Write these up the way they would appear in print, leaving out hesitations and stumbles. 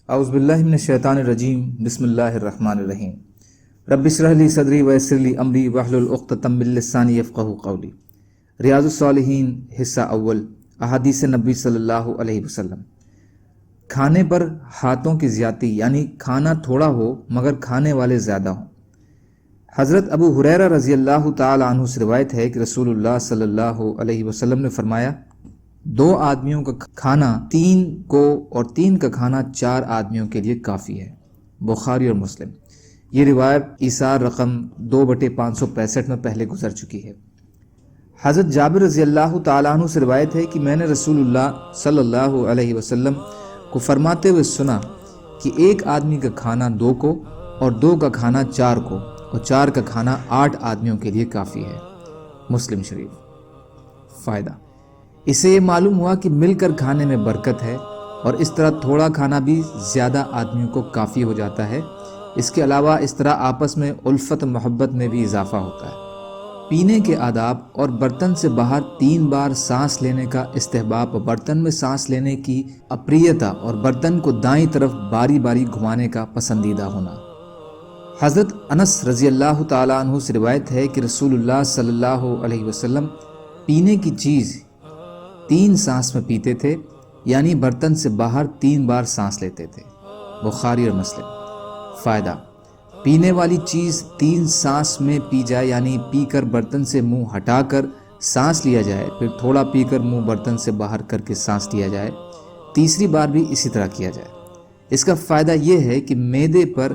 اعوذ باللہ من الشیطان الرجیم، بسم اللہ الرحمن الرحیم۔ رب اشرح لی صدری ویسر لی امری واحلل عقدۃ من لسانی یفقہوا قولی۔ ریاض الصالحین حصہ اول، احادیث نبی صلی اللہ علیہ وسلم۔ کھانے پر ہاتھوں کی زیادتی، یعنی کھانا تھوڑا ہو مگر کھانے والے زیادہ ہوں۔ حضرت ابو ہریرہ رضی اللہ تعالی عنہ سے روایت ہے کہ رسول اللہ صلی اللہ علیہ وسلم نے فرمایا، 2 آدمیوں کا کھانا 3 کو اور 3 کا کھانا 4 آدمیوں کے لیے کافی ہے۔ بخاری اور مسلم۔ یہ روایت ایثار رقم 2/565 میں پہلے گزر چکی ہے۔ حضرت جابر رضی اللہ تعالیٰ عنہ سے روایت ہے کہ میں نے رسول اللہ صلی اللہ علیہ وسلم کو فرماتے ہوئے سنا کہ 1 آدمی کا کھانا 2 کو اور 2 کا کھانا 4 کو اور 4 کا کھانا 8 آدمیوں کے لیے کافی ہے۔ مسلم شریف۔ فائدہ: اس سے یہ معلوم ہوا کہ مل کر کھانے میں برکت ہے اور اس طرح تھوڑا کھانا بھی زیادہ آدمیوں کو کافی ہو جاتا ہے۔ اس کے علاوہ اس طرح آپس میں الفت محبت میں بھی اضافہ ہوتا ہے۔ پینے کے آداب اور برتن سے باہر 3 بار سانس لینے کا استحباب، برتن میں سانس لینے کی اپریتا اور برتن کو دائیں طرف باری باری گھمانے کا پسندیدہ ہونا۔ حضرت انس رضی اللہ تعالیٰ عنہ سے روایت ہے کہ رسول اللہ صلی اللہ علیہ وسلم پینے کی چیز 3 سانس میں پیتے تھے، یعنی برتن سے باہر 3 بار سانس لیتے تھے۔ بخاری اور مسلم۔ فائدہ: پینے والی چیز 3 سانس میں پی جائے، یعنی پی کر برتن سے منہ ہٹا کر سانس لیا جائے، پھر تھوڑا پی کر منہ برتن سے باہر کر کے سانس لیا جائے، تیسری بار بھی اسی طرح کیا جائے۔ اس کا فائدہ یہ ہے کہ معدے پر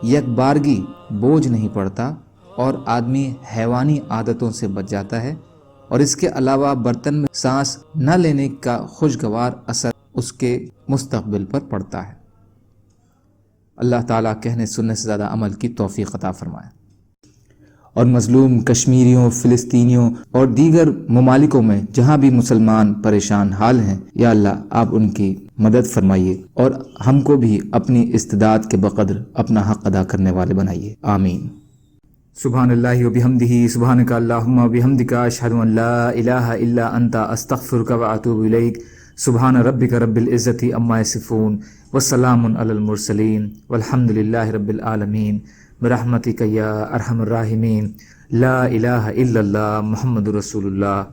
یک بارگی بوجھ نہیں پڑتا اور آدمی حیوانی عادتوں سے بچ جاتا ہے، اور اس کے علاوہ برتن میں سانس نہ لینے کا خوشگوار اثر اس کے مستقبل پر پڑتا ہے۔ اللہ تعالیٰ کہنے سننے سے زیادہ عمل کی توفیق عطا فرمائے۔ اور مظلوم کشمیریوں، فلسطینیوں اور دیگر ممالکوں میں جہاں بھی مسلمان پریشان حال ہیں، یا اللہ آپ ان کی مدد فرمائیے اور ہم کو بھی اپنی استطاعت کے بقدر اپنا حق ادا کرنے والے بنائیے، آمین۔ سبحان اللہ و بحمدہ، سبحانک اللہم و بحمدک، اشہد ان لا الہ الا انت، استغفرک و اتوب الیک۔ سبحان ربک رب العزت عما یصفون، وسلام علی المرسلین، والحمد للہ رب العالمین، برحمتک یا ارحم الراحمین۔ لا الہ الا اللہ، محمد رسول اللہ۔